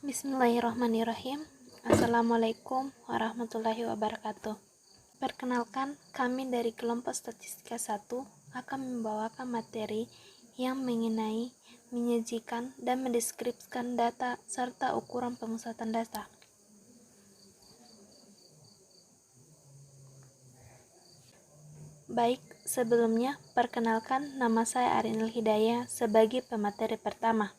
Bismillahirrahmanirrahim. Assalamualaikum warahmatullahi wabarakatuh. Perkenalkan, kami dari kelompok statistika 1 akan membawakan materi yang mengenai menyajikan dan mendeskripsikan data serta ukuran pemusatan data. Baik, sebelumnya perkenalkan, nama saya Arinil Hidayah sebagai pemateri pertama.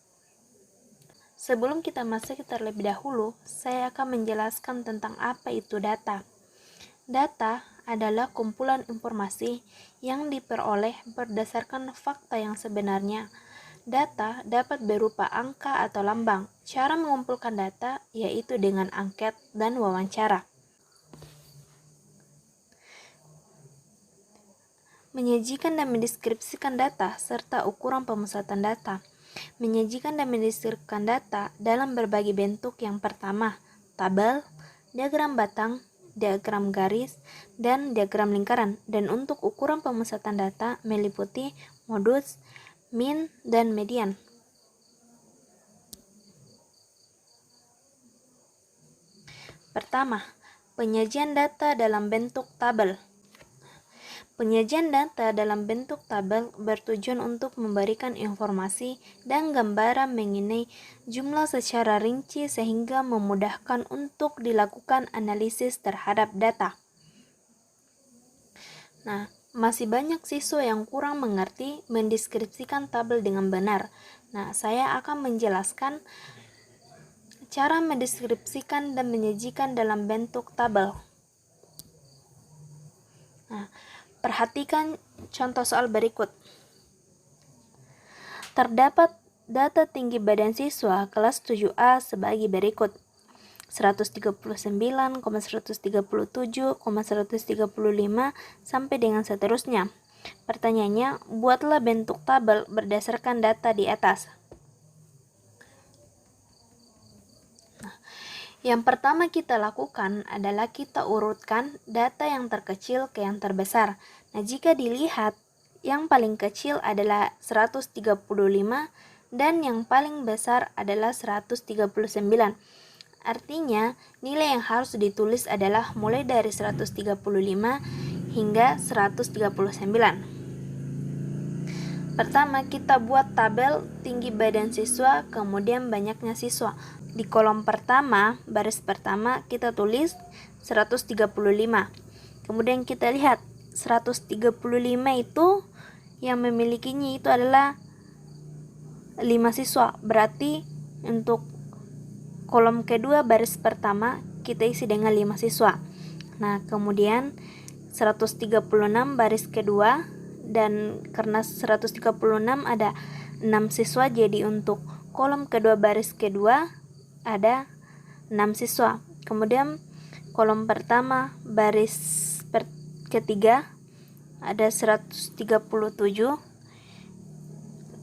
Sebelum kita masuk terlebih dahulu, saya akan menjelaskan tentang apa itu data. Data adalah kumpulan informasi yang diperoleh berdasarkan fakta yang sebenarnya. Data dapat berupa angka atau lambang. Cara mengumpulkan data yaitu dengan angket dan wawancara. Menyajikan dan mendeskripsikan data serta ukuran pemusatan data. Menyajikan dan mendeskripsikan data dalam berbagai bentuk. Yang pertama, tabel, diagram batang, diagram garis, dan diagram lingkaran. Dan untuk ukuran pemusatan data meliputi modus, min, dan median. Pertama, penyajian data dalam bentuk tabel. Penyajian data dalam bentuk tabel bertujuan untuk memberikan informasi dan gambaran mengenai jumlah secara rinci sehingga memudahkan untuk dilakukan analisis terhadap data. Nah, masih banyak siswa yang kurang mengerti mendeskripsikan tabel dengan benar. Nah, saya akan menjelaskan cara mendeskripsikan dan menyajikan dalam bentuk tabel. Nah, perhatikan contoh soal berikut. Terdapat data tinggi badan siswa kelas 7A sebagai berikut: 139,137,135 sampai dengan seterusnya. Pertanyaannya, buatlah bentuk tabel berdasarkan data di atas. Yang pertama kita lakukan adalah kita urutkan data yang terkecil ke yang terbesar. Nah, jika dilihat, yang paling kecil adalah 135 dan yang paling besar adalah 139. Artinya, nilai yang harus ditulis adalah mulai dari 135 hingga 139. Pertama, kita buat tabel tinggi badan siswa, kemudian banyaknya siswa. Di kolom pertama, baris pertama, kita tulis 135. Kemudian kita lihat 135 itu yang memilikinya itu adalah 5 siswa. Berarti untuk kolom kedua baris pertama kita isi dengan 5 siswa. Nah, kemudian 136 baris kedua, dan karena 136 ada 6 siswa, jadi untuk kolom kedua baris kedua ada 6 siswa. Kemudian kolom pertama baris ketiga ada 137.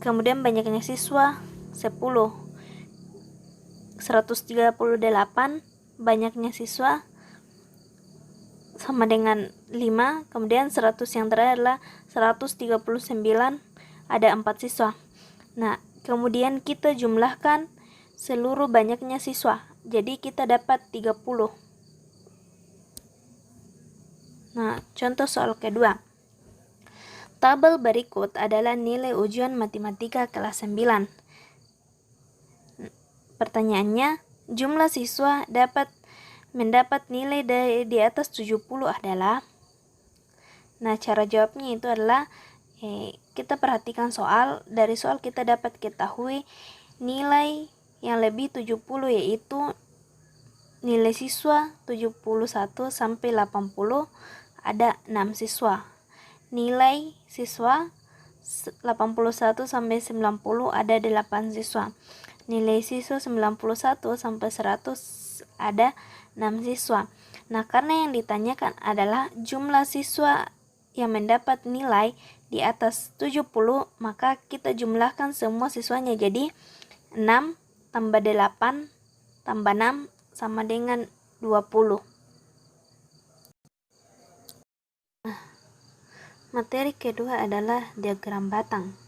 Kemudian banyaknya siswa 10. 138 banyaknya siswa sama dengan 5. Kemudian 100 yang terakhir adalah 139, ada 4 siswa. Nah, kemudian kita jumlahkan seluruh banyaknya siswa, jadi kita dapat 30. Nah, contoh soal kedua. Tabel berikut adalah nilai ujian matematika kelas 9. Pertanyaannya, jumlah siswa mendapat nilai di atas 70 adalah. Nah, cara jawabnya itu adalah kita perhatikan soal. Dari soal kita dapat ketahui nilai yang lebih 70, yaitu nilai siswa 71 sampai 80 ada 6 siswa. Nilai siswa 81 sampai 90 ada 8 siswa. Nilai siswa 91 sampai 100 ada 6 siswa. Nah, karena yang ditanyakan adalah jumlah siswa yang mendapat nilai di atas 70, maka kita jumlahkan semua siswanya. Jadi 6 tambah 8 tambah 6 sama dengan 20. Nah, materi kedua adalah diagram batang.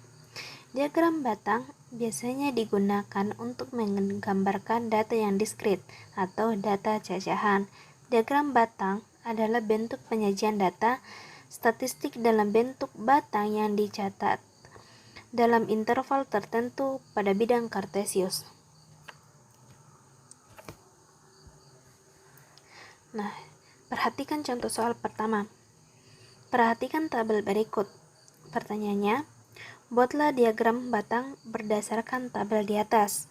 Diagram batang biasanya digunakan untuk menggambarkan data yang diskrit atau data cacahan. Diagram batang adalah bentuk penyajian data statistik dalam bentuk batang yang dicatat dalam interval tertentu pada bidang kartesius. Nah, perhatikan contoh soal pertama. Perhatikan tabel berikut. Pertanyaannya, buatlah diagram batang berdasarkan tabel di atas.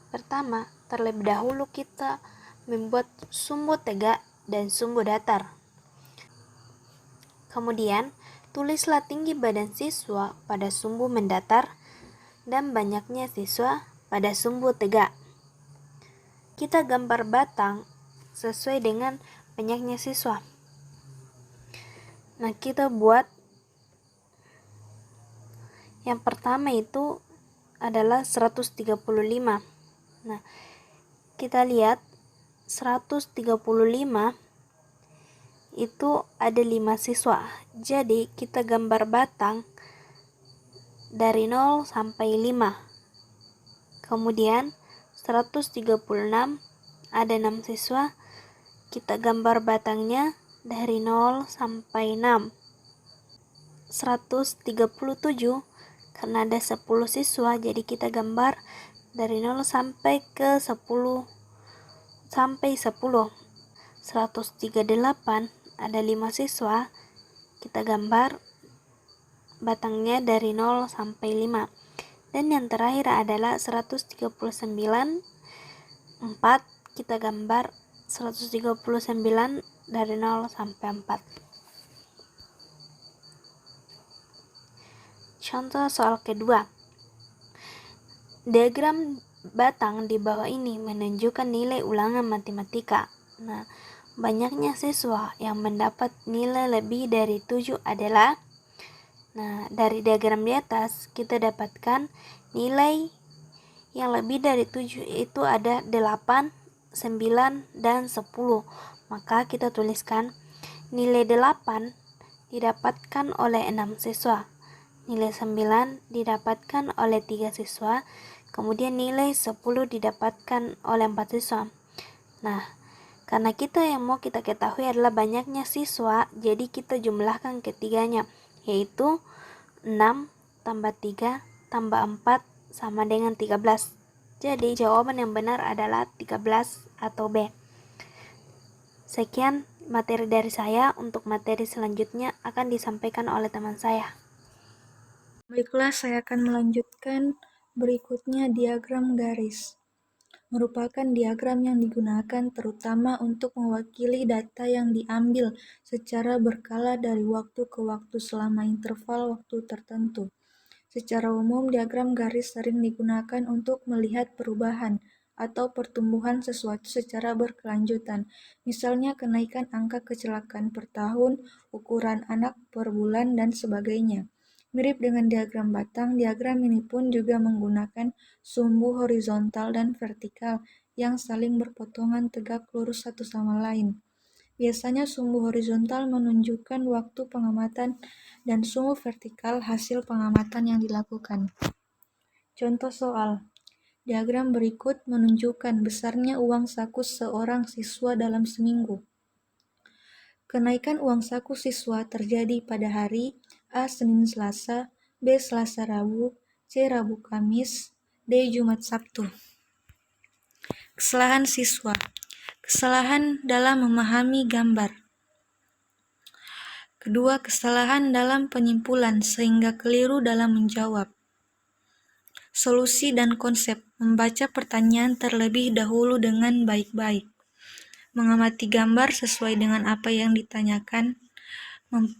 Pertama, terlebih dahulu kita membuat sumbu tegak dan sumbu datar. Kemudian, tulislah tinggi badan siswa pada sumbu mendatar dan banyaknya siswa pada sumbu tegak. Kita gambar batang sesuai dengan banyaknya siswa. Nah, kita buat yang pertama itu adalah 135. Nah, kita lihat 135 itu ada 5 siswa. Jadi, kita gambar batang dari 0 sampai 5. Kemudian 136 ada 6 siswa. Kita gambar batangnya dari 0 sampai 6. 137 karena ada 10 siswa, jadi kita gambar dari 0 sampai ke 10 sampai 10. 138 ada 5 siswa, kita gambar batangnya dari 0 sampai 5. Dan yang terakhir adalah 139 4, kita gambar 139 dari 0 sampai 4. Contoh soal kedua. Diagram batang di bawah ini menunjukkan nilai ulangan matematika. Nah, banyaknya siswa yang mendapat nilai lebih dari 7 adalah, dari diagram di atas kita dapatkan nilai yang lebih dari 7 itu ada 8, 9, dan 10. Maka kita tuliskan nilai 8 didapatkan oleh 6 siswa. Nilai 9 didapatkan oleh 3 siswa. Kemudian nilai 10 didapatkan oleh 4 siswa. Nah, karena yang mau kita ketahui adalah banyaknya siswa, jadi kita jumlahkan ketiganya, yaitu 6 tambah 3 tambah 4 sama dengan 13. Jadi jawaban yang benar adalah 13 atau B. Sekian materi dari saya. Untuk materi selanjutnya akan disampaikan oleh teman saya. Baiklah, saya akan melanjutkan berikutnya diagram garis. Merupakan diagram yang digunakan terutama untuk mewakili data yang diambil secara berkala dari waktu ke waktu selama interval waktu tertentu. Secara umum, diagram garis sering digunakan untuk melihat perubahan atau pertumbuhan sesuatu secara berkelanjutan. Misalnya kenaikan angka kecelakaan per tahun, ukuran anak per bulan, dan sebagainya. Mirip dengan diagram batang, diagram ini pun juga menggunakan sumbu horizontal dan vertikal yang saling berpotongan tegak lurus satu sama lain. Biasanya sumbu horizontal menunjukkan waktu pengamatan dan sumbu vertikal hasil pengamatan yang dilakukan. Contoh soal. Diagram berikut menunjukkan besarnya uang saku seorang siswa dalam seminggu. Kenaikan uang saku siswa terjadi pada hari A. Senin Selasa, B. Selasa Rabu, C. Rabu Kamis, D. Jumat Sabtu. Kesalahan siswa. Kesalahan dalam memahami gambar. Kedua, kesalahan dalam penyimpulan sehingga keliru dalam menjawab. Solusi dan konsep. Membaca pertanyaan terlebih dahulu dengan baik-baik. Mengamati gambar sesuai dengan apa yang ditanyakan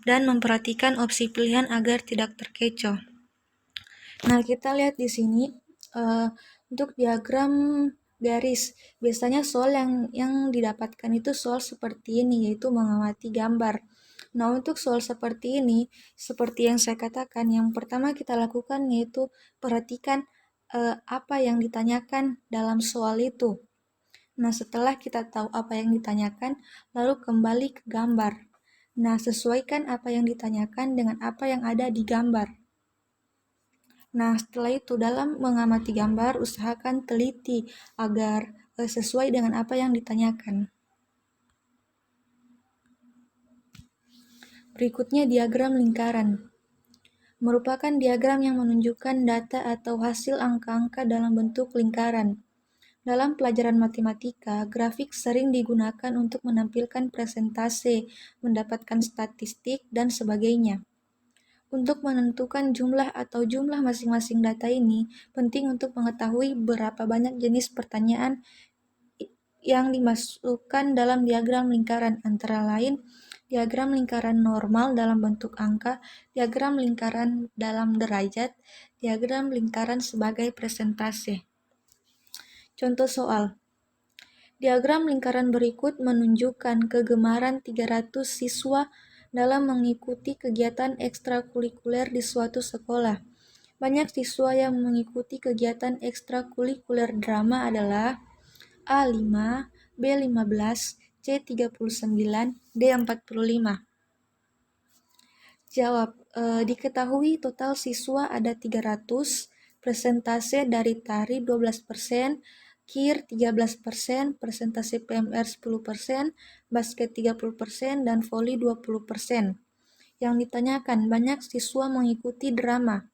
dan memperhatikan opsi pilihan agar tidak terkecoh. Nah, kita lihat di sini untuk diagram garis. Biasanya soal yang didapatkan itu soal seperti ini, yaitu mengamati gambar. Nah, untuk soal seperti ini, seperti yang saya katakan, yang pertama kita lakukan yaitu perhatikan apa yang ditanyakan dalam soal itu. Nah, setelah kita tahu apa yang ditanyakan, lalu kembali ke gambar. Nah, sesuaikan apa yang ditanyakan dengan apa yang ada di gambar. Nah, setelah itu dalam mengamati gambar, usahakan teliti agar sesuai dengan apa yang ditanyakan. Berikutnya diagram lingkaran. Merupakan diagram yang menunjukkan data atau hasil angka-angka dalam bentuk lingkaran. Dalam pelajaran matematika, grafik sering digunakan untuk menampilkan presentase, mendapatkan statistik, dan sebagainya. Untuk menentukan jumlah atau jumlah masing-masing data ini, penting untuk mengetahui berapa banyak jenis pertanyaan yang dimasukkan dalam diagram lingkaran, antara lain diagram lingkaran normal dalam bentuk angka, diagram lingkaran dalam derajat, diagram lingkaran sebagai presentase. Contoh soal. Diagram lingkaran berikut menunjukkan kegemaran 300 siswa dalam mengikuti kegiatan ekstrakurikuler di suatu sekolah. Banyak siswa yang mengikuti kegiatan ekstrakurikuler drama adalah A5, B15, C39, D45. Jawab, diketahui total siswa ada 300, persentase dari tari 12%, KIR 13%, persentase PMR 10%, basket 30%, dan voli 20%. Yang ditanyakan, banyak siswa mengikuti drama.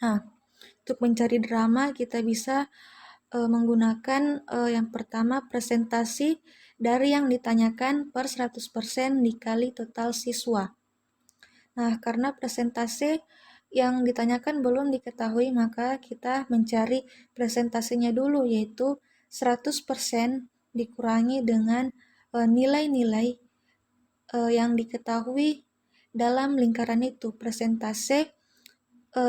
Nah, untuk mencari drama kita bisa menggunakan yang pertama presentasi dari yang ditanyakan per 100% dikali total siswa. Nah, karena presentase yang ditanyakan belum diketahui, maka kita mencari presentasinya dulu, yaitu 100% dikurangi dengan nilai-nilai yang diketahui dalam lingkaran itu. Persentase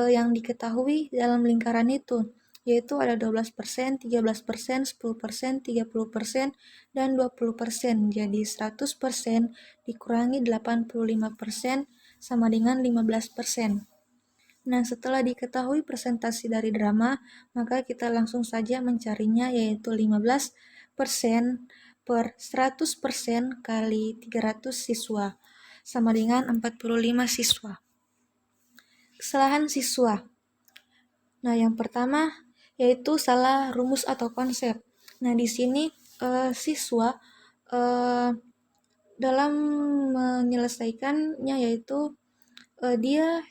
yang diketahui dalam lingkaran itu, yaitu ada 12%, 13%, 10%, 30%, dan 20%. Jadi 100% dikurangi 85% sama dengan 15%. Nah, setelah diketahui presentasi dari drama, maka kita langsung saja mencarinya, yaitu 15% per 100% kali 300 siswa, sama dengan 45 siswa. Kesalahan siswa. Nah, yang pertama yaitu salah rumus atau konsep. Nah, di sini siswa dalam menyelesaikannya yaitu dia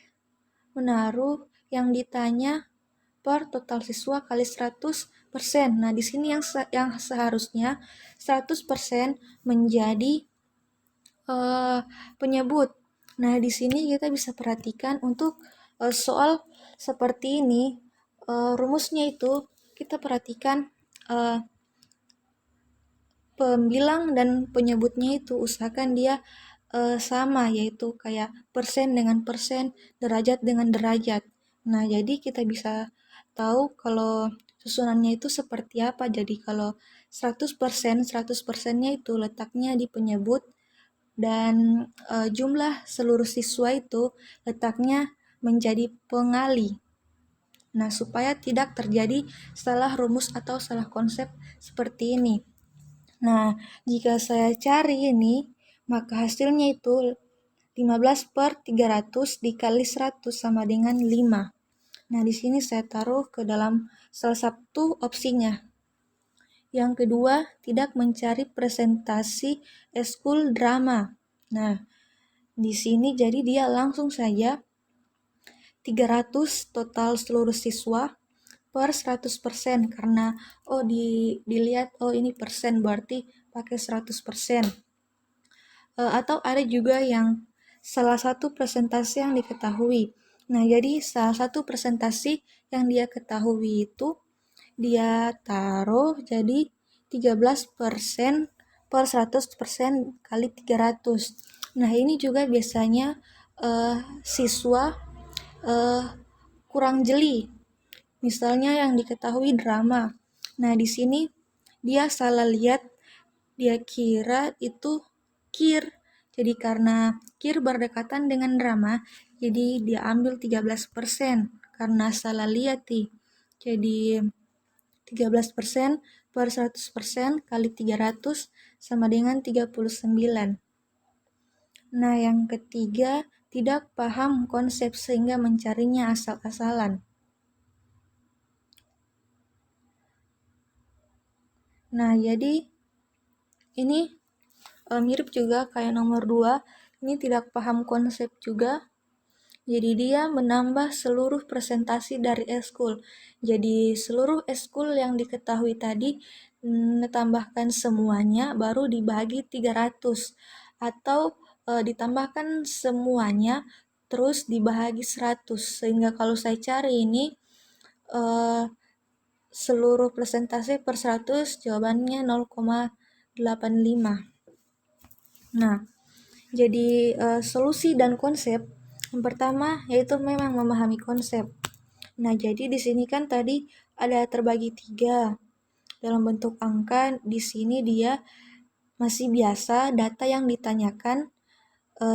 menaruh yang ditanya per total siswa kali 100%. Nah, di sini yang seharusnya 100% menjadi penyebut. Nah, di sini kita bisa perhatikan untuk soal seperti ini, rumusnya itu kita perhatikan pembilang dan penyebutnya itu usahakan dia sama, yaitu kayak persen dengan persen, derajat dengan derajat. Nah, jadi kita bisa tahu kalau susunannya itu seperti apa. Jadi kalau 100%, 100%-nya itu letaknya di penyebut, dan jumlah seluruh siswa itu letaknya menjadi pengali. Nah, supaya tidak terjadi salah rumus atau salah konsep seperti ini. Nah, jika saya cari ini, maka hasilnya itu 15 per 300 dikali 100 sama dengan 5. Nah, di sini saya taruh ke dalam salah satu opsinya. Yang kedua, tidak mencari presentasi eskul drama. Nah, di sini jadi dia langsung saja 300 total seluruh siswa per 100%, karena dilihat ini persen berarti pakai 100%. Atau ada juga yang salah satu presentasi yang diketahui. Nah, jadi salah satu presentasi yang dia ketahui itu dia taruh jadi 13% per 100% kali 300. Nah, ini juga biasanya siswa kurang jeli. Misalnya yang diketahui drama. Nah, di sini dia salah lihat, dia kira itu KIR. Jadi karena KIR berdekatan dengan drama, jadi dia ambil 13%. Karena salah lihat nih. Jadi 13% per 100% kali 300 sama dengan 39. Nah, yang ketiga, tidak paham konsep sehingga mencarinya asal-asalan. Nah, jadi ini mirip juga kayak nomor 2, ini tidak paham konsep juga. Jadi dia menambah seluruh presentasi dari eskul. Jadi seluruh eskul yang diketahui tadi ditambahkan semuanya baru dibagi 300 atau ditambahkan semuanya terus dibagi 100. Sehingga kalau saya cari ini seluruh presentasi per 100 jawabannya 0,85. Nah, jadi solusi dan konsep yang pertama yaitu memang memahami konsep. Nah, jadi di sini kan tadi ada terbagi 3 dalam bentuk angka. Di sini dia masih biasa data yang ditanyakan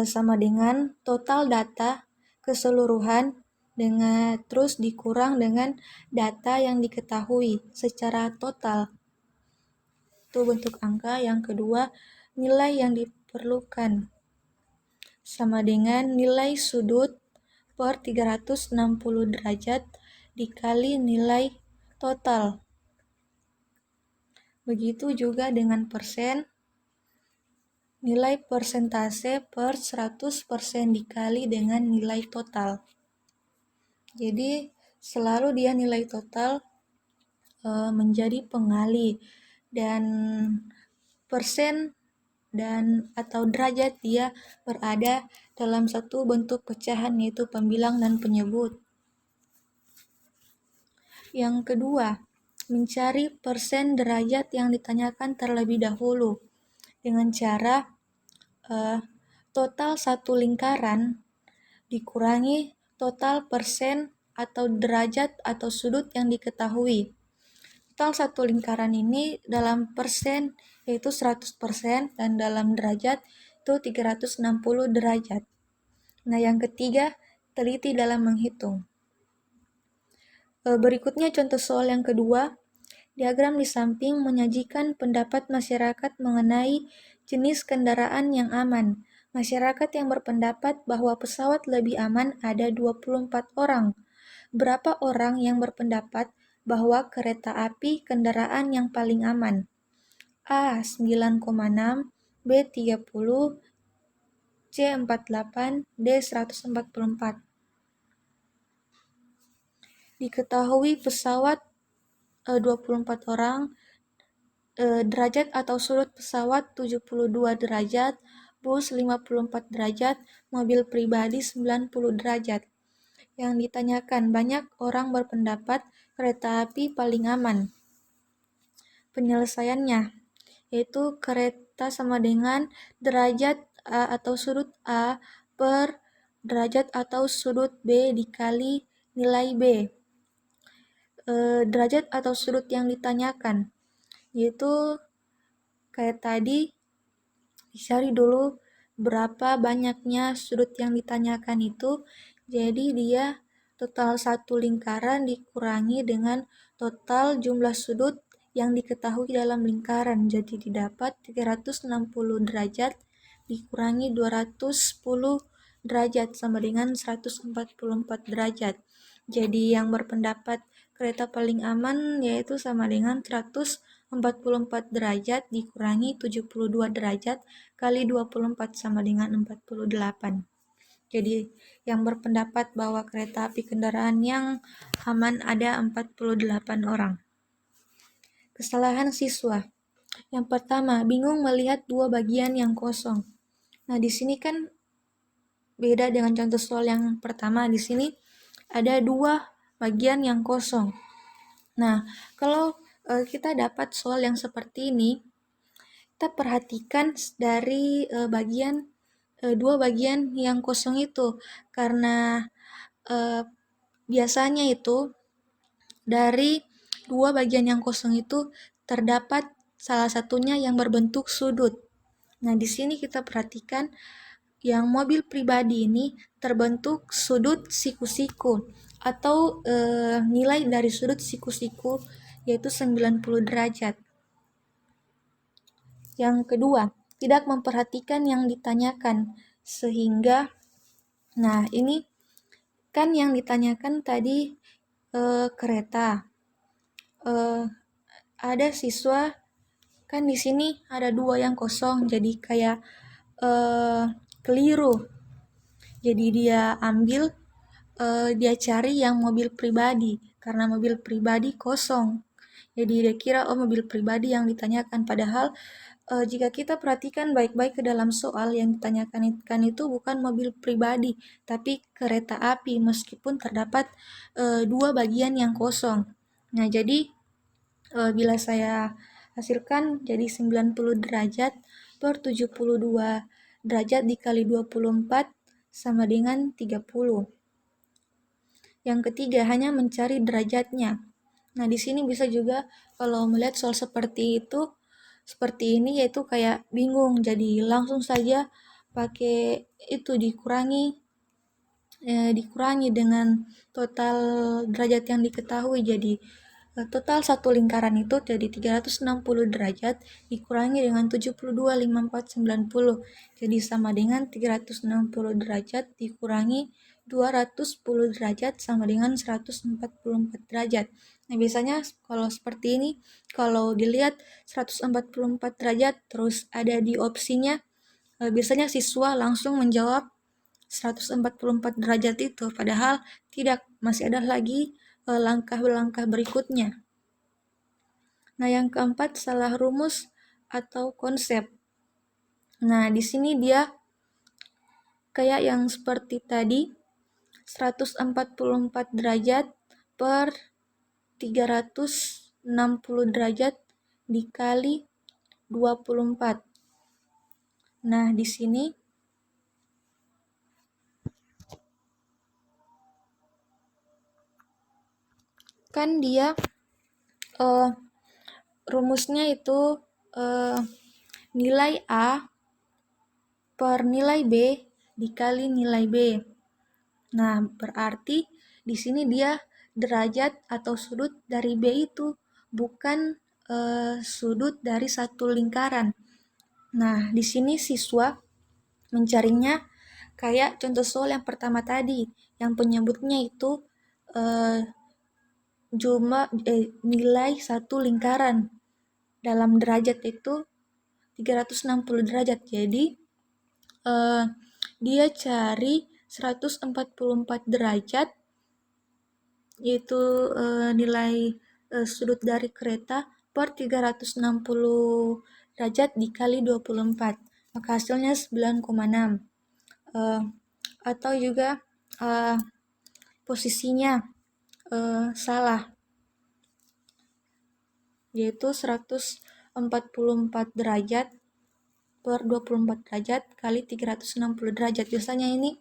sama dengan total data keseluruhan dengan terus dikurang dengan data yang diketahui secara total. Itu bentuk angka. Yang kedua, nilai yang diperlukan sama dengan nilai sudut per 360 derajat dikali nilai total. Begitu juga dengan persen, nilai persentase per 100% dikali dengan nilai total. Jadi selalu dia nilai total menjadi pengali, dan persen dan atau derajat dia berada dalam satu bentuk pecahan yaitu pembilang dan penyebut. Yang kedua, mencari persen derajat yang ditanyakan terlebih dahulu dengan cara total satu lingkaran dikurangi total persen atau derajat atau sudut yang diketahui. Total satu lingkaran ini dalam persen yaitu 100% dan dalam derajat itu 360 derajat. Nah, yang ketiga, teliti dalam menghitung. Berikutnya contoh soal yang kedua. Diagram di samping menyajikan pendapat masyarakat mengenai jenis kendaraan yang aman. Masyarakat yang berpendapat bahwa pesawat lebih aman ada 24 orang. Berapa orang yang berpendapat bahwa kereta api kendaraan yang paling aman? A. 9,6, B. 30, C. 48, D. 144. Diketahui pesawat 24 orang, derajat atau sudut pesawat 72 derajat, bus 54 derajat, mobil pribadi 90 derajat. Yang ditanyakan, banyak orang berpendapat kereta api paling aman. Penyelesaiannya yaitu kereta sama dengan derajat A atau sudut A per derajat atau sudut B dikali nilai B. Derajat atau sudut yang ditanyakan yaitu kayak tadi dicari dulu berapa banyaknya sudut yang ditanyakan itu. Jadi dia total satu lingkaran dikurangi dengan total jumlah sudut yang diketahui dalam lingkaran. Jadi didapat 360 derajat dikurangi 210 derajat sama dengan 144 derajat. Jadi yang berpendapat kereta paling aman yaitu sama dengan 144 derajat dikurangi 72 derajat kali 24 sama dengan 48. Jadi yang berpendapat bahwa kereta api kendaraan yang aman ada 48 orang. Kesalahan siswa. Yang pertama, bingung melihat dua bagian yang kosong. Nah, di sini kan beda dengan contoh soal yang pertama. Di sini ada dua bagian yang kosong. Nah, kalau kita dapat soal yang seperti ini, kita perhatikan dari dua bagian yang kosong itu, karena biasanya itu dari dua bagian yang kosong itu terdapat salah satunya yang berbentuk sudut. Nah, di sini kita perhatikan yang mobil pribadi ini terbentuk sudut siku-siku atau nilai dari sudut siku-siku yaitu 90 derajat. Yang kedua, tidak memperhatikan yang ditanyakan sehingga ini kan yang ditanyakan tadi kereta. Ada siswa Kan di sini ada 2 yang kosong, jadi kayak keliru. Jadi dia ambil, dia cari yang mobil pribadi, karena mobil pribadi kosong. Jadi dia kira, oh mobil pribadi yang ditanyakan, padahal jika kita perhatikan baik-baik ke dalam soal yang ditanyakan itu bukan mobil pribadi, tapi kereta api, meskipun terdapat 2 bagian yang kosong. Nah, jadi bila saya hasilkan jadi 90 derajat per 72 derajat dikali 24 sama dengan 30. Yang ketiga, hanya mencari derajatnya. Nah, di sini bisa juga kalau melihat soal seperti itu, seperti ini, yaitu kayak bingung. Jadi langsung saja pakai itu dikurangi dengan total derajat yang diketahui. Jadi total satu lingkaran itu jadi 360 derajat dikurangi dengan 72, 54, 90. Jadi sama dengan 360 derajat dikurangi 210 derajat sama dengan 144 derajat. Nah, biasanya kalau seperti ini, kalau dilihat 144 derajat terus ada di opsinya, biasanya siswa langsung menjawab 144 derajat itu, padahal tidak, masih ada lagi langkah-langkah berikutnya. Nah, yang keempat, salah rumus atau konsep. Nah, di sini dia kayak yang seperti tadi, 144 derajat per 360 derajat dikali 24. Nah, di sini kan dia rumusnya itu nilai A per nilai B dikali nilai B. Nah, berarti di sini dia derajat atau sudut dari B itu bukan sudut dari satu lingkaran. Nah, di sini siswa mencarinya kayak contoh soal yang pertama tadi, yang penyebutnya itu nilai satu lingkaran dalam derajat itu 360 derajat. Jadi dia cari 144 derajat, yaitu nilai sudut dari kereta per 360 derajat dikali 24. Maka hasilnya 9,6. Atau juga posisinya salah, yaitu 144 derajat per 24 derajat kali 360 derajat. Biasanya ini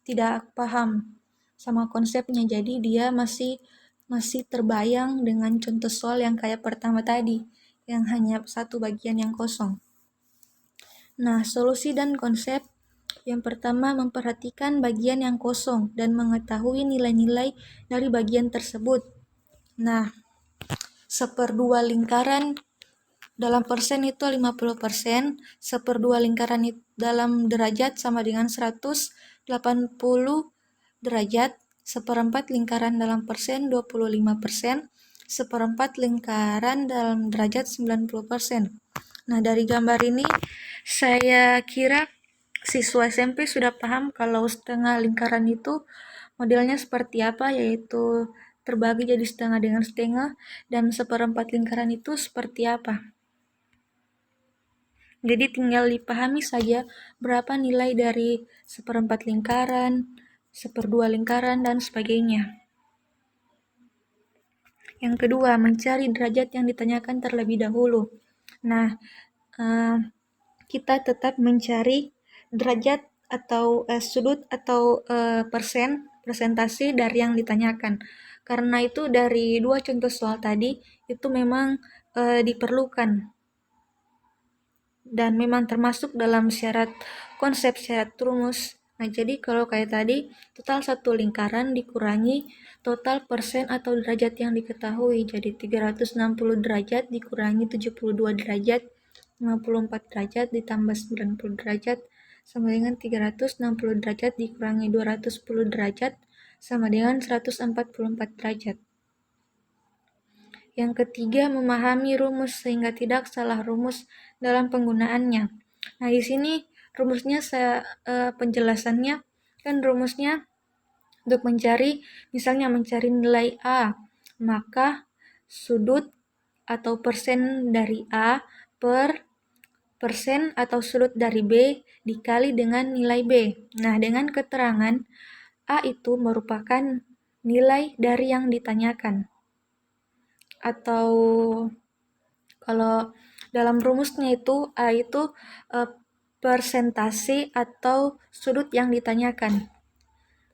tidak paham sama konsepnya, jadi dia masih terbayang dengan contoh soal yang kayak pertama tadi, yang hanya satu bagian yang kosong. Nah, solusi dan konsep. Yang pertama, memperhatikan bagian yang kosong dan mengetahui nilai-nilai dari bagian tersebut. Nah, 1/2 lingkaran dalam persen itu 50%, 1/2 lingkaran dalam derajat sama dengan 180 derajat, 1/4 lingkaran dalam persen 25%, 1/4 lingkaran dalam derajat 90%. Nah, dari gambar ini saya kira siswa SMP sudah paham kalau setengah lingkaran itu modelnya seperti apa, yaitu terbagi jadi setengah dengan setengah, dan 1/4 lingkaran itu seperti apa. Jadi tinggal dipahami saja berapa nilai dari 1/4 lingkaran, 1/2 lingkaran, dan sebagainya. Yang kedua, mencari derajat yang ditanyakan terlebih dahulu. Nah, kita tetap mencari derajat atau sudut atau persentase dari yang ditanyakan. Karena itu dari 2 contoh soal tadi itu memang diperlukan dan memang termasuk dalam syarat konsep syarat rumus. Nah, jadi kalau kayak tadi, total satu lingkaran dikurangi total persen atau derajat yang diketahui. Jadi 360 derajat dikurangi 72 derajat, 54 derajat ditambah 90 derajat sama dengan 360 derajat dikurangi 210 derajat sama dengan 144 derajat. Yang ketiga, memahami rumus sehingga tidak salah rumus dalam penggunaannya. Nah, di sini rumusnya penjelasannya kan rumusnya untuk misalnya mencari nilai A, maka sudut atau persen dari A per persen atau sudut dari B dikali dengan nilai B. Nah, dengan keterangan A itu merupakan nilai dari yang ditanyakan. Atau kalau dalam rumusnya itu A itu persentase atau sudut yang ditanyakan.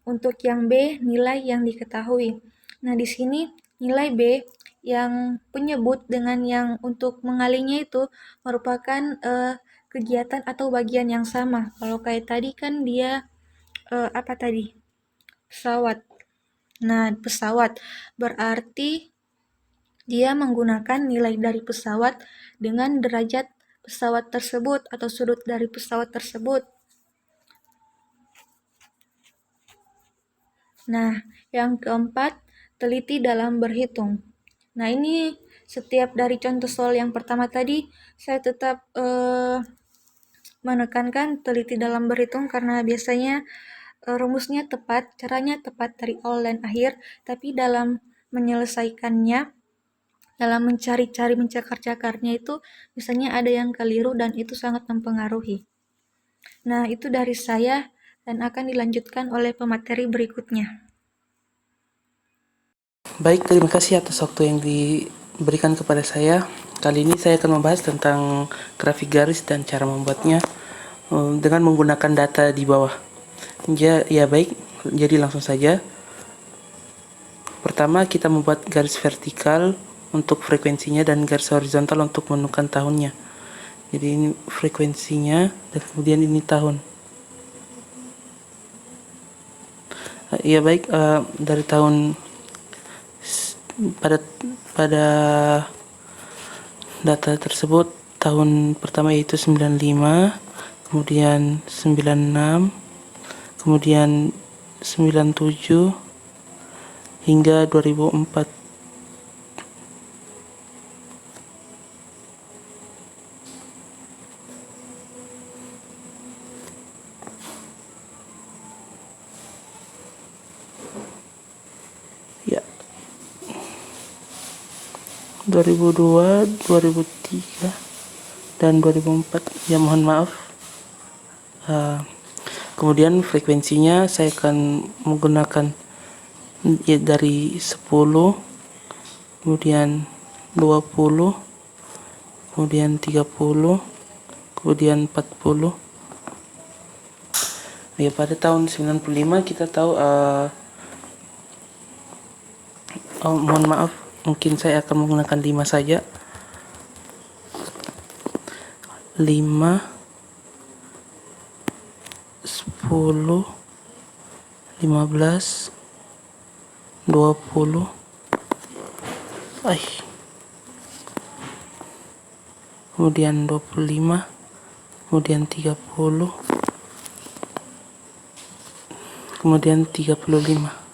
Untuk yang B, nilai yang diketahui. Nah, di sini nilai B yang penyebut dengan yang untuk mengalinya itu merupakan kegiatan atau bagian yang sama. Kalau kayak tadi kan dia apa tadi? Pesawat. Nah, pesawat berarti dia menggunakan nilai dari pesawat dengan derajat pesawat tersebut atau sudut dari pesawat tersebut. Nah, yang keempat, teliti dalam berhitung. Nah, ini setiap dari contoh soal yang pertama tadi, saya tetap menekankan teliti dalam berhitung karena biasanya rumusnya tepat, caranya tepat dari awal dan akhir, tapi dalam menyelesaikannya, dalam mencari-cari, mencakar-cakarnya itu, misalnya ada yang keliru dan itu sangat mempengaruhi. Nah, itu dari saya dan akan dilanjutkan oleh pemateri berikutnya. Baik, terima kasih atas waktu yang diberikan kepada saya. Kali ini saya akan membahas tentang grafik garis dan cara membuatnya dengan menggunakan data di bawah. Ya baik, jadi langsung saja. Pertama, kita membuat garis vertikal untuk frekuensinya dan garis horizontal untuk menentukan tahunnya. Jadi ini frekuensinya dan kemudian ini tahun. Ya baik, dari tahun pada data tersebut tahun pertama yaitu 95, kemudian 96, kemudian 97 hingga 2004. Ya. 2002, 2003, dan 2004. Ya, mohon maaf. Kemudian frekuensinya saya akan menggunakan ya, dari 10, kemudian 20, kemudian 30, kemudian 40. Ya, pada tahun 95 kita tahu mohon maaf, mungkin saya akan menggunakan 5 saja. 5, 10, 15, 20. Kemudian 25, kemudian 30, kemudian 35.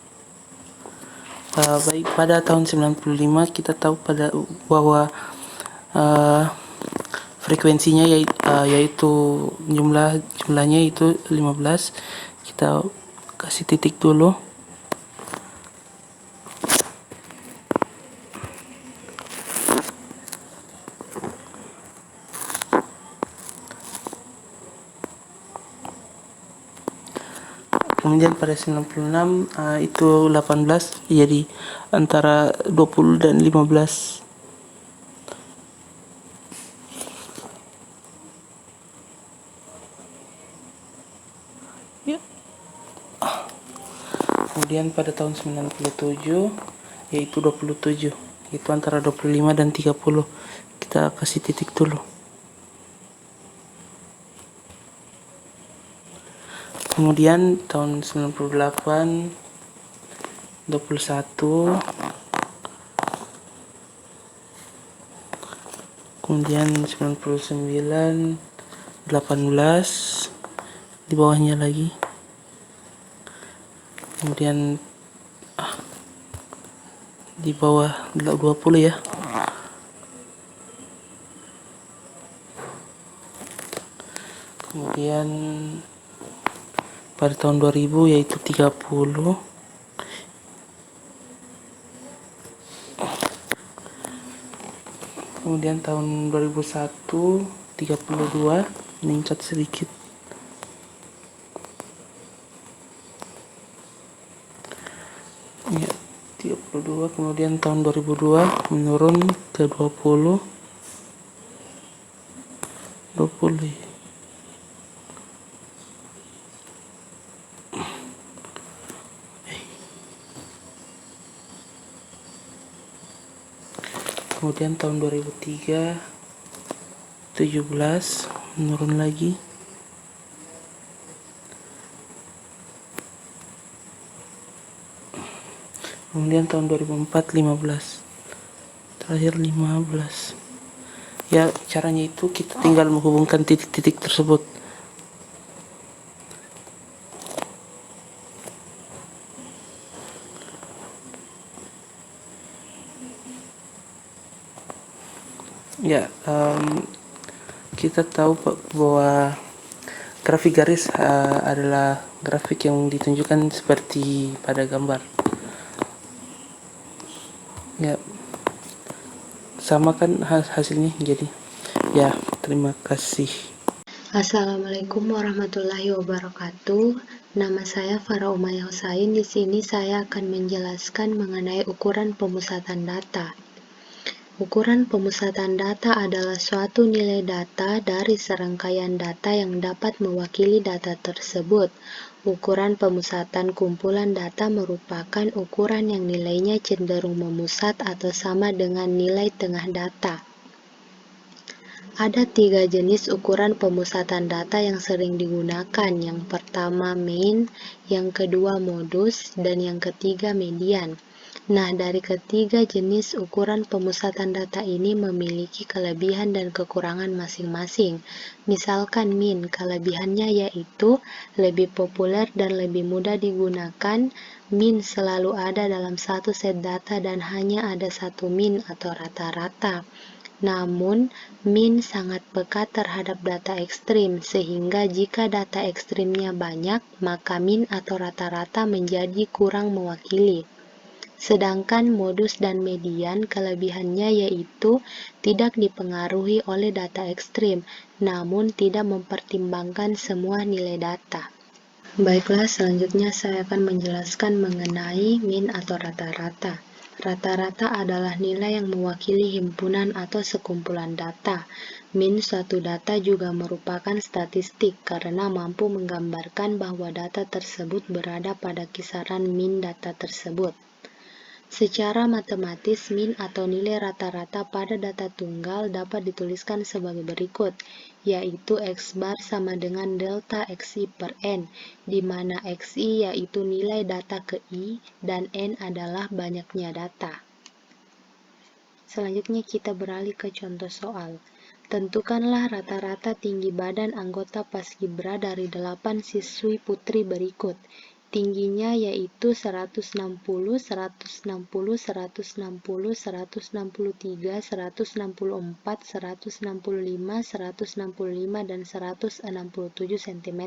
Baik, pada tahun 95 kita tahu bahwa frekuensinya yaitu jumlahnya itu 15. Kita kasih titik dulu. Kemudian pada 96 itu 18, jadi antara 20 dan 15. Ya. Kemudian pada tahun 97 yaitu 27, itu antara 25 dan 30. Kita kasih titik dulu. Kemudian tahun 98, 21, kemudian 99, 18, di bawahnya lagi, kemudian di bawah 20 ya. kemudian pada tahun 2000 yaitu 30, kemudian tahun 2001 32, meningkat sedikit. Ya, 32, kemudian tahun 2002 menurun ke 20. Kemudian tahun 2003 17, menurun lagi. Kemudian tahun 2004 15, terakhir 15. Ya, caranya itu kita tinggal menghubungkan titik-titik tersebut. Ya, kita tahu bahwa grafik garis adalah grafik yang ditunjukkan seperti pada gambar. Ya, sama kan hasilnya. Jadi ya, terima kasih. Assalamualaikum warahmatullahi wabarakatuh. Nama saya Farah Umayyah Husain. Di sini saya akan menjelaskan mengenai ukuran pemusatan data. Ukuran pemusatan data adalah suatu nilai data dari serangkaian data yang dapat mewakili data tersebut. Ukuran pemusatan kumpulan data merupakan ukuran yang nilainya cenderung memusat atau sama dengan nilai tengah data. Ada 3 jenis ukuran pemusatan data yang sering digunakan. Yang pertama mean, yang kedua modus, dan yang ketiga median. Nah, dari ketiga jenis ukuran pemusatan data ini memiliki kelebihan dan kekurangan masing-masing. Misalkan mean, kelebihannya yaitu lebih populer dan lebih mudah digunakan. Mean selalu ada dalam satu set data dan hanya ada satu mean atau rata-rata. Namun, mean sangat pekat terhadap data ekstrim, sehingga jika data ekstrimnya banyak, maka mean atau rata-rata menjadi kurang mewakili. Sedangkan modus dan median kelebihannya yaitu tidak dipengaruhi oleh data ekstrim, namun tidak mempertimbangkan semua nilai data. Baiklah, selanjutnya saya akan menjelaskan mengenai mean atau rata-rata. Rata-rata adalah nilai yang mewakili himpunan atau sekumpulan data. Mean suatu data juga merupakan statistik karena mampu menggambarkan bahwa data tersebut berada pada kisaran mean data tersebut. Secara matematis, mean atau nilai rata-rata pada data tunggal dapat dituliskan sebagai berikut, yaitu X bar sama dengan delta XI per N, di mana XI yaitu nilai data ke I dan N adalah banyaknya data. Selanjutnya kita beralih ke contoh soal. Tentukanlah rata-rata tinggi badan anggota Paskibra dari 8 siswi putri berikut. Tingginya yaitu 160, 160, 160, 163, 164, 165, 165, dan 167 cm.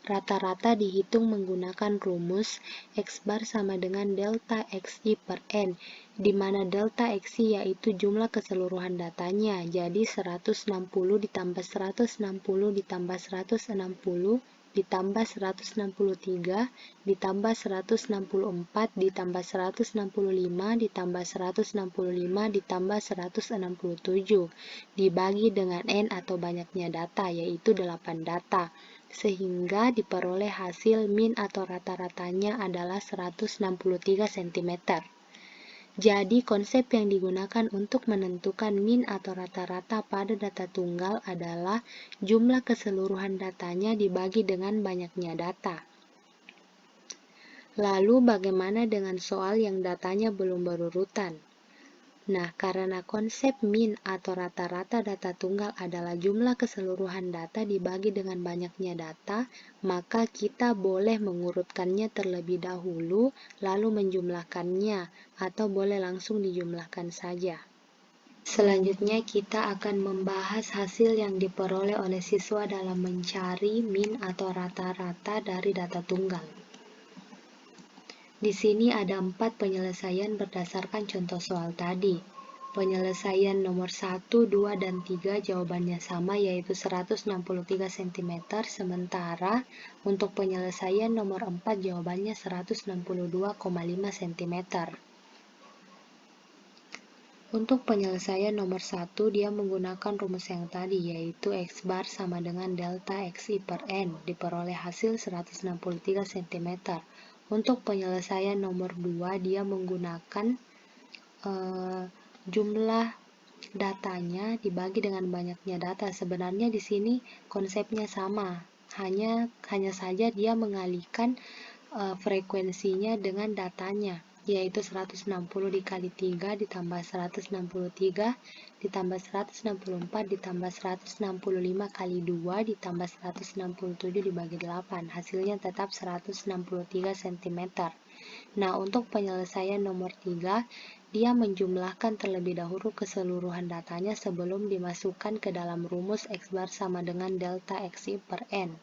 Rata-rata dihitung menggunakan rumus X bar sama dengan delta XI per N, di mana delta XI yaitu jumlah keseluruhan datanya, jadi 160 ditambah 160 ditambah 160 ditambah 163 ditambah 164 ditambah 165 ditambah 165 ditambah 167 dibagi dengan N atau banyaknya data, yaitu 8 data, sehingga diperoleh hasil mean atau rata-ratanya adalah 163 cm. Jadi, konsep yang digunakan untuk menentukan mean atau rata-rata pada data tunggal adalah jumlah keseluruhan datanya dibagi dengan banyaknya data. Lalu, bagaimana dengan soal yang datanya belum berurutan? Nah, karena konsep mean atau rata-rata data tunggal adalah jumlah keseluruhan data dibagi dengan banyaknya data, maka kita boleh mengurutkannya terlebih dahulu, lalu menjumlahkannya, atau boleh langsung dijumlahkan saja. Selanjutnya kita akan membahas hasil yang diperoleh oleh siswa dalam mencari min atau rata-rata dari data tunggal. Di sini ada 4 penyelesaian berdasarkan contoh soal tadi. Penyelesaian nomor 1, 2, dan 3 jawabannya sama, yaitu 163 cm, sementara untuk penyelesaian nomor 4 jawabannya 162,5 cm. Untuk penyelesaian nomor 1, dia menggunakan rumus yang tadi, yaitu X bar sama dengan delta XI per N, diperoleh hasil 163 cm. Untuk penyelesaian nomor 2, dia menggunakan jumlah datanya dibagi dengan banyaknya data. Sebenarnya di sini konsepnya sama, hanya saja dia mengalihkan frekuensinya dengan datanya, yaitu 160 dikali 3 ditambah 163 ditambah 164 ditambah 165 kali 2 ditambah 167 dibagi 8, hasilnya tetap 163 cm. Nah, untuk penyelesaian nomor 3, dia menjumlahkan terlebih dahulu keseluruhan datanya sebelum dimasukkan ke dalam rumus X bar sama dengan delta XI per N.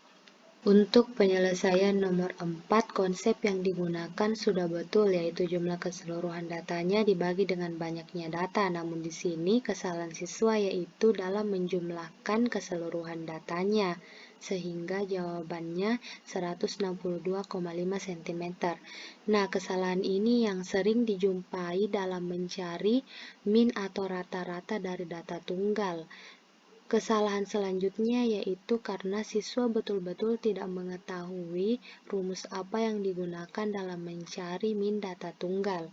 Untuk penyelesaian nomor 4, konsep yang digunakan sudah betul, yaitu jumlah keseluruhan datanya dibagi dengan banyaknya data. Namun di sini kesalahan siswa yaitu dalam menjumlahkan keseluruhan datanya, sehingga jawabannya 162,5 cm. Nah, kesalahan ini yang sering dijumpai dalam mencari min atau rata-rata dari data tunggal. Kesalahan selanjutnya yaitu karena siswa betul-betul tidak mengetahui rumus apa yang digunakan dalam mencari min data tunggal.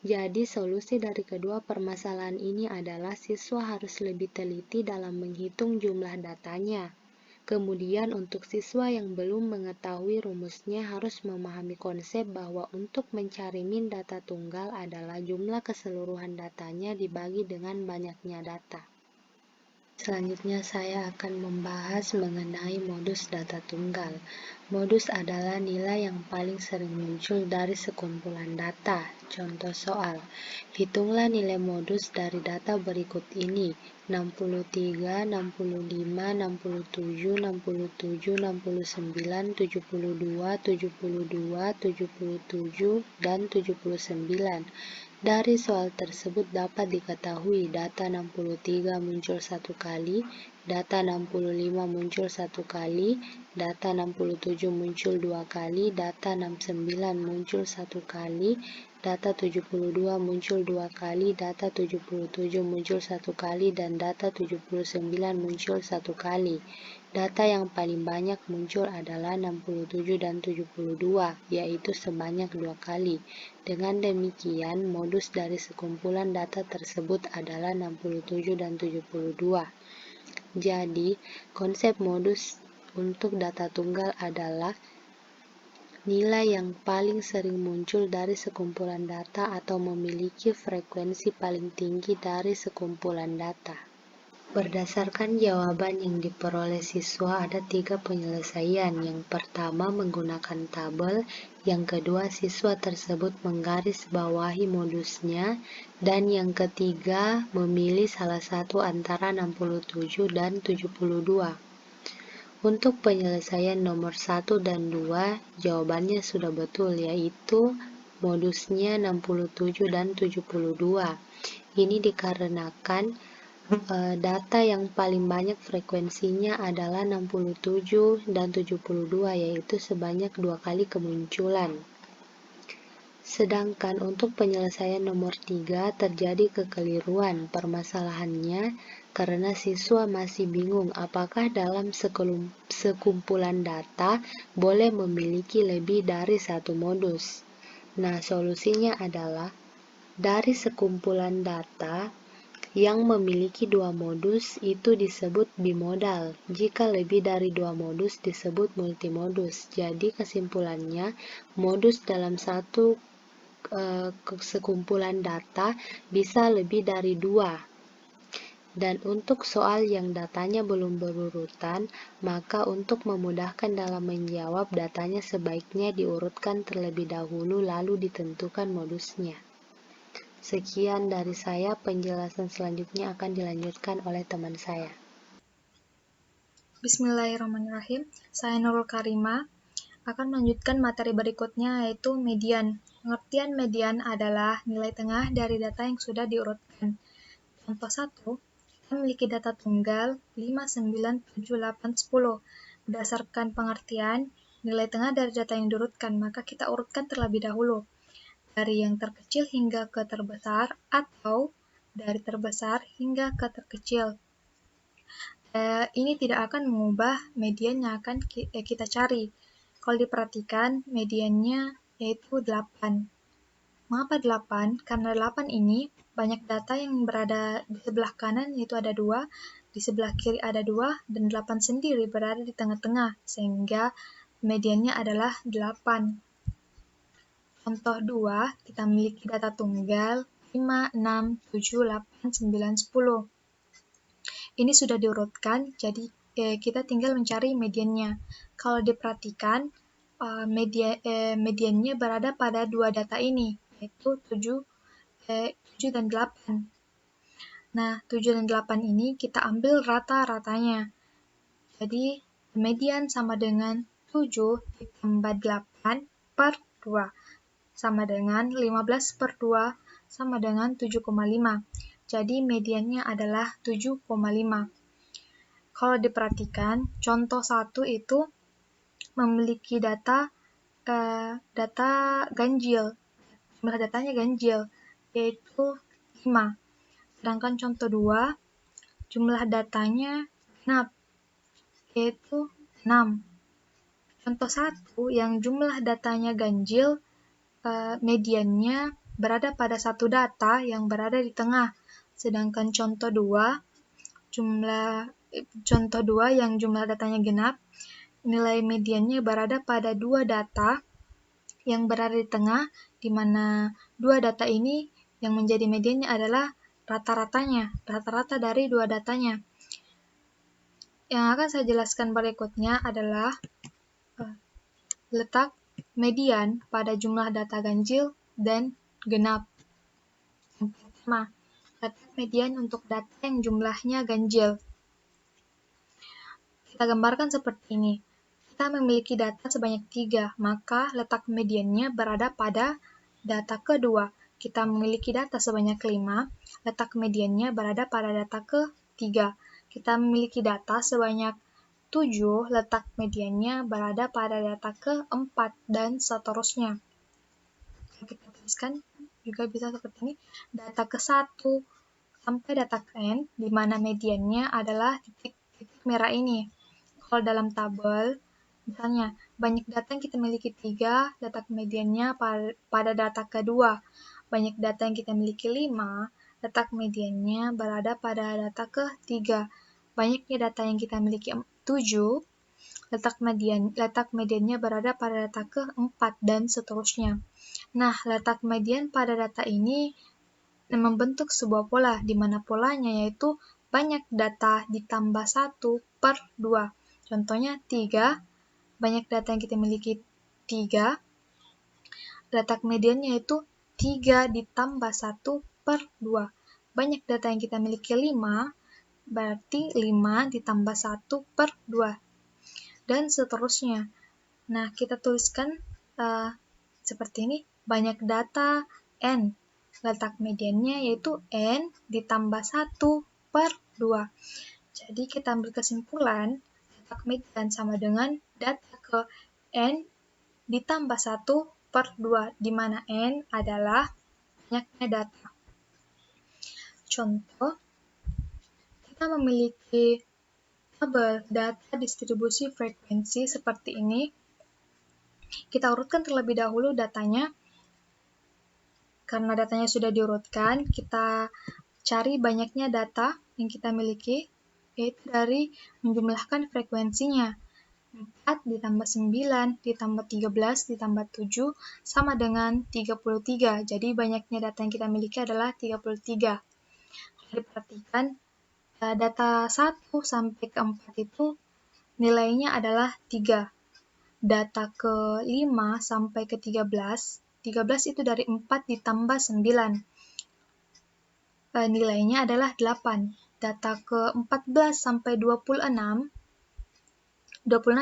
Jadi, solusi dari kedua permasalahan ini adalah siswa harus lebih teliti dalam menghitung jumlah datanya. Kemudian, untuk siswa yang belum mengetahui rumusnya harus memahami konsep bahwa untuk mencari min data tunggal adalah jumlah keseluruhan datanya dibagi dengan banyaknya data. Selanjutnya saya akan membahas mengenai modus data tunggal. Modus adalah nilai yang paling sering muncul dari sekumpulan data. Contoh soal, hitunglah nilai modus dari data berikut ini: 63, 65, 67, 67, 69, 72, 72, 77, dan 79. Dari soal tersebut dapat diketahui data 63 muncul 1 kali, data 65 muncul 1 kali, data 67 muncul 2 kali, data 69 muncul 1 kali, data 72 muncul 2 kali, data 77 muncul 1 kali, dan data 79 muncul 1 kali. Data yang paling banyak muncul adalah 67 dan 72, yaitu sebanyak 2 kali. Dengan demikian, modus dari sekumpulan data tersebut adalah 67 dan 72. Jadi, konsep modus untuk data tunggal adalah nilai yang paling sering muncul dari sekumpulan data atau memiliki frekuensi paling tinggi dari sekumpulan data. Berdasarkan jawaban yang diperoleh siswa, ada 3 penyelesaian. Yang pertama menggunakan tabel, yang kedua siswa tersebut menggaris bawahi modusnya, dan yang ketiga memilih salah satu antara 67 dan 72. Untuk penyelesaian nomor 1 dan 2, jawabannya sudah betul, yaitu modusnya 67 dan 72. Ini dikarenakan data yang paling banyak frekuensinya adalah 67 dan 72, yaitu sebanyak 2 kali kemunculan. Sedangkan untuk penyelesaian nomor 3 terjadi kekeliruan. Permasalahannya karena siswa masih bingung apakah dalam sekumpulan data boleh memiliki lebih dari satu modus. Nah, solusinya adalah dari sekumpulan data yang memiliki 2 modus itu disebut bimodal. Jika lebih dari 2 modus disebut multimodus. Jadi kesimpulannya, modus dalam satu sekumpulan data bisa lebih dari 2. Dan untuk soal yang datanya belum berurutan, maka untuk memudahkan dalam menjawab, datanya sebaiknya diurutkan terlebih dahulu lalu ditentukan modusnya. Sekian dari saya, penjelasan selanjutnya akan dilanjutkan oleh teman saya. Bismillahirrahmanirrahim. Saya Nurul Karima akan melanjutkan materi berikutnya, yaitu median. Pengertian median adalah nilai tengah dari data yang sudah diurutkan. Contoh 1, kita memiliki data tunggal 5, 9, 7, 8, 10. Berdasarkan pengertian, nilai tengah dari data yang diurutkan, maka kita urutkan terlebih dahulu. Dari yang terkecil hingga ke terbesar, atau dari terbesar hingga ke terkecil. Ini tidak akan mengubah median yang akan kita cari. Kalau diperhatikan, mediannya yaitu 8. Mengapa 8? Karena 8 ini banyak data yang berada di sebelah kanan, yaitu ada 2, di sebelah kiri ada 2, dan 8 sendiri berada di tengah-tengah, sehingga mediannya adalah 8. Contoh 2, kita memiliki data tunggal 5, 6, 7, 8, 9, 10. Ini sudah diurutkan, jadi kita tinggal mencari mediannya. Kalau diperhatikan, mediannya berada pada dua data ini, yaitu 7 dan 8. Nah, 7 dan 8 ini kita ambil rata-ratanya. Jadi, median sama dengan 7 ditambah 8 per 2, sama dengan 15 per 2, sama dengan 7,5. Jadi, mediannya adalah 7,5. Kalau diperhatikan, contoh 1 itu memiliki data ganjil. Jumlah datanya ganjil, yaitu 5. Sedangkan contoh 2, jumlah datanya genap, yaitu 6. Contoh 1 yang jumlah datanya ganjil, mediannya berada pada satu data yang berada di tengah. Sedangkan contoh 2 yang jumlah datanya genap, nilai mediannya berada pada dua data yang berada di tengah, di mana dua data ini yang menjadi mediannya adalah rata-rata dari dua datanya. Yang akan saya jelaskan berikutnya adalah letak median pada jumlah data ganjil dan genap. Yang pertama, letak median untuk data yang jumlahnya ganjil. Kita gambarkan seperti ini. Kita memiliki data sebanyak 3, maka letak mediannya berada pada data kedua. Kita memiliki data sebanyak 5, letak mediannya berada pada data ketiga. Kita memiliki data sebanyak 7, letak mediannya berada pada data keempat, dan seterusnya. Kita tuliskan juga bisa seperti ini, data ke-1 sampai data ke n, di mana mediannya adalah titik-titik merah ini. Kalau dalam tabel, misalnya, banyak data yang kita miliki 3, letak mediannya pada data kedua. Banyak data yang kita miliki 5, letak mediannya berada pada data ketiga. Banyaknya data yang kita miliki 7, letak mediannya berada pada data keempat, dan seterusnya. Nah, letak median pada data ini membentuk sebuah pola, di mana polanya yaitu banyak data ditambah 1 per 2. Contohnya 3, banyak data yang kita miliki 3, letak mediannya yaitu 3 ditambah 1 per 2. Banyak data yang kita miliki 5, berarti 5 ditambah 1 per 2. Dan seterusnya. Nah, kita tuliskan seperti ini, banyak data n. Letak mediannya yaitu n ditambah 1 per 2. Jadi kita ambil kesimpulan, letak median sama dengan data ke n ditambah 1 per 2, di mana n adalah banyaknya data. Contoh, kita memiliki tabel data distribusi frekuensi seperti ini. Kita urutkan terlebih dahulu datanya. Karena datanya sudah diurutkan, kita cari banyaknya data yang kita miliki, yaitu dari menjumlahkan frekuensinya. 4 ditambah 9 ditambah 13 ditambah 7 sama dengan 33. Jadi banyaknya data yang kita miliki adalah 33. Diperhatikan, data 1 sampai ke 4 itu nilainya adalah 3. Data ke 5 sampai ke 13 itu dari 4 ditambah 9. nilainya adalah 8. Data ke-14 sampai 26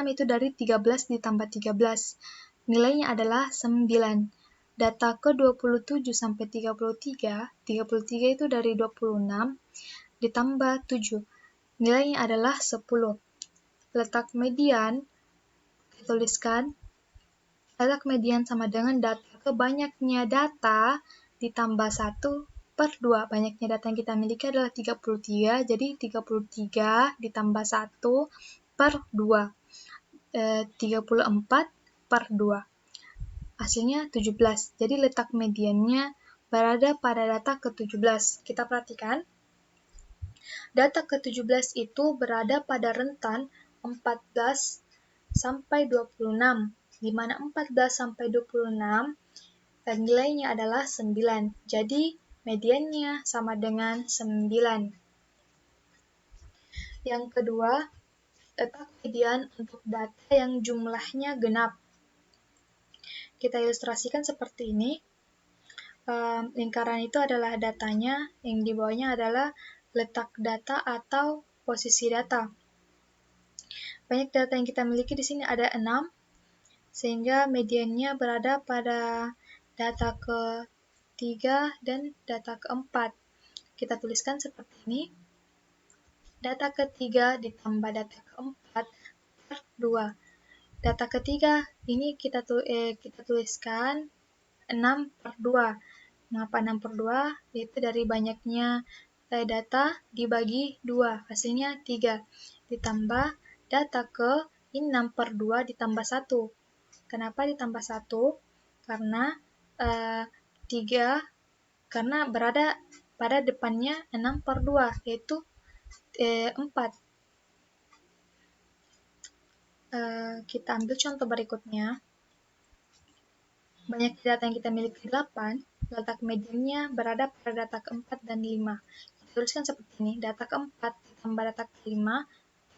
itu dari 13 ditambah 13. Nilainya adalah 9. Data ke-27 sampai 33 itu dari 26 ditambah 7. Nilainya adalah 10. Letak median, tuliskan, letak median sama dengan data banyaknya data ditambah 1/2. Banyaknya data yang kita miliki adalah 33, jadi 33 ditambah 1/2. 34/2. Hasilnya 17. Jadi letak mediannya berada pada data ke-17. Kita perhatikan. Data ke-17 itu berada pada rentan 14 sampai 26, di mana 14 sampai 26 nilainya adalah 9. Jadi mediannya sama dengan 9. Yang kedua, letak median untuk data yang jumlahnya genap. Kita ilustrasikan seperti ini. Lingkaran itu adalah datanya, yang di bawahnya adalah letak data atau posisi data. Banyak data yang kita miliki di sini ada 6, sehingga mediannya berada pada data ke-3 dan data ke-4. Kita tuliskan seperti ini. Data ke-3 ditambah data ke-4 per 2. Data ke-3 ini kita tuliskan 6/2. Mengapa 6/2? Yaitu dari banyaknya data dibagi 2, hasilnya 3. Ditambah data ke-6/2 ditambah 1. Kenapa ditambah 1? Karena 3, karena berada pada depannya 6/2, yaitu 4. Kita ambil contoh berikutnya. Banyak data yang kita miliki 8, letak mediannya berada pada data ke-4 dan 5. Kita tuliskan seperti ini, data ke-4 ditambah data ke-5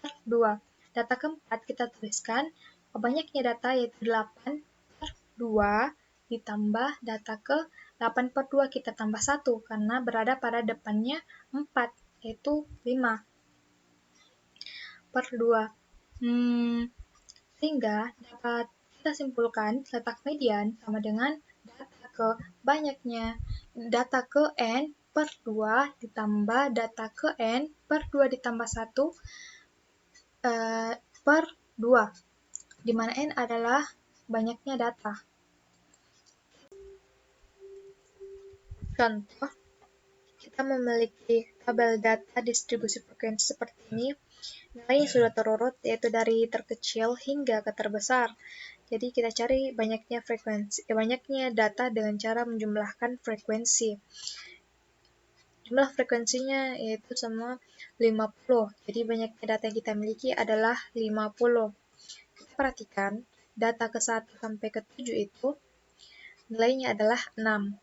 per 2. Data ke-4 kita tuliskan, banyaknya data yaitu 8/2 ditambah data ke-8/2 kita tambah 1, karena berada pada depannya 4, yaitu 5/2. Sehingga dapat kita simpulkan letak median sama dengan data ke banyaknya data ke n per 2 ditambah data ke n per 2 ditambah 1 per 2, di mana n adalah banyaknya data. Contoh, kita memiliki tabel data distribusi frekuensi seperti ini. Nilainya sudah terurut, yaitu dari terkecil hingga ke terbesar. Jadi kita cari banyaknya data dengan cara menjumlahkan frekuensi. Jumlah frekuensinya yaitu sama 50. Jadi banyaknya data yang kita miliki adalah 50. Kita perhatikan, data ke-1 sampai ke-7 itu nilainya adalah 6.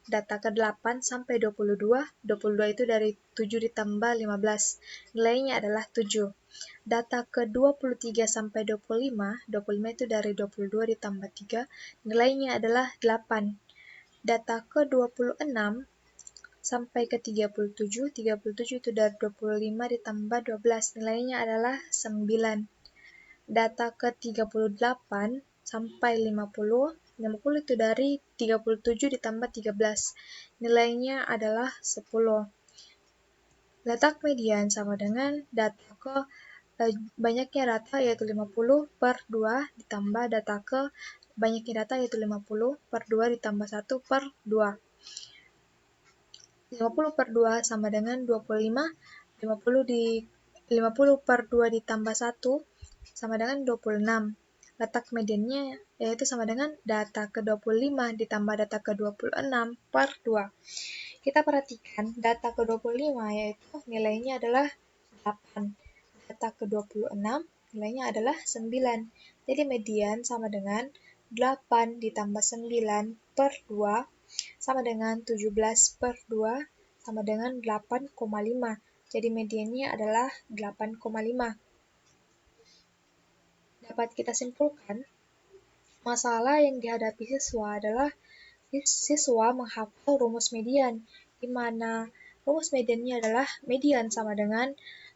Data ke-8 sampai 22 itu dari 7 ditambah 15. Nilainya adalah 7. Data ke-23 sampai 25 itu dari 22 ditambah 3. Nilainya adalah 8. Data ke-26 sampai ke-37 itu dari 25 ditambah 12. Nilainya adalah 9. Data ke-38 sampai 50 itu dari 37 ditambah 13. Nilainya adalah 10. Letak median sama dengan data ke banyaknya data yaitu 50/2 ditambah data ke banyaknya data yaitu 50/2 ditambah 1/2. 50/2 sama dengan 25. 50/2 ditambah 1 sama dengan 26. Letak mediannya yaitu sama dengan data ke-25 ditambah data ke-26/2. Kita perhatikan data ke-25 yaitu nilainya adalah 8. Data ke-26 nilainya adalah 9. Jadi median sama dengan 8 ditambah 9/2 sama dengan 17/2 sama dengan 8,5. Jadi mediannya adalah 8,5. Dapat kita simpulkan, masalah yang dihadapi siswa adalah siswa menghafal rumus median, di mana Rumus mediannya adalah median sama dengan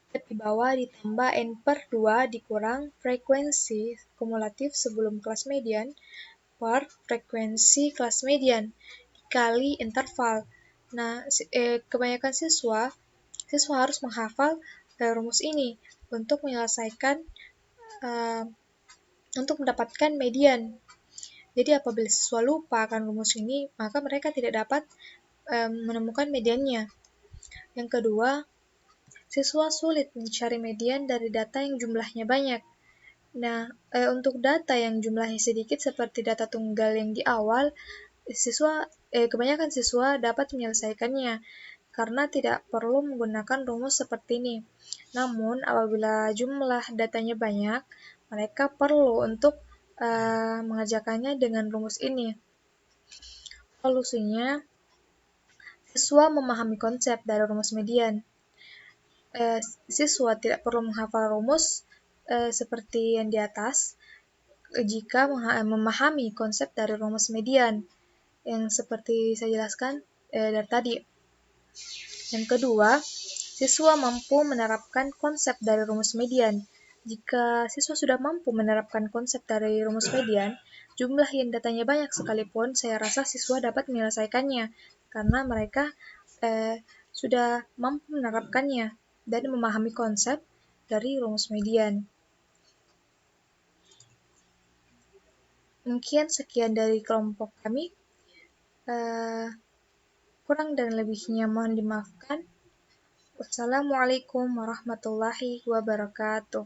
tepi bawah ditambah N per 2 dikurang frekuensi kumulatif sebelum kelas median per frekuensi kelas median dikali interval. Nah, kebanyakan siswa harus menghafal rumus ini untuk menyelesaikan untuk mendapatkan median. Jadi apabila siswa lupa akan rumus ini, maka mereka tidak dapat menemukan mediannya. Yang kedua, siswa sulit mencari median dari data yang jumlahnya banyak. Nah, untuk data yang jumlahnya sedikit seperti data tunggal yang di awal, kebanyakan siswa dapat menyelesaikannya karena tidak perlu menggunakan rumus seperti ini. Namun, apabila jumlah datanya banyak, mereka perlu untuk mengerjakannya dengan rumus ini. Solusinya, siswa memahami konsep dari rumus median. Siswa tidak perlu menghafal rumus seperti yang di atas jika memahami konsep dari rumus median yang seperti saya jelaskan dari tadi. Yang kedua, siswa mampu menerapkan konsep dari rumus median. Jika siswa sudah mampu menerapkan konsep dari rumus median, jumlah yang datanya banyak sekalipun, saya rasa siswa dapat menyelesaikannya karena mereka sudah mampu menerapkannya dan memahami konsep dari rumus median. Mungkin sekian dari kelompok kami. Kurang dan lebihnya mohon dimaafkan. Wassalamualaikum warahmatullahi wabarakatuh.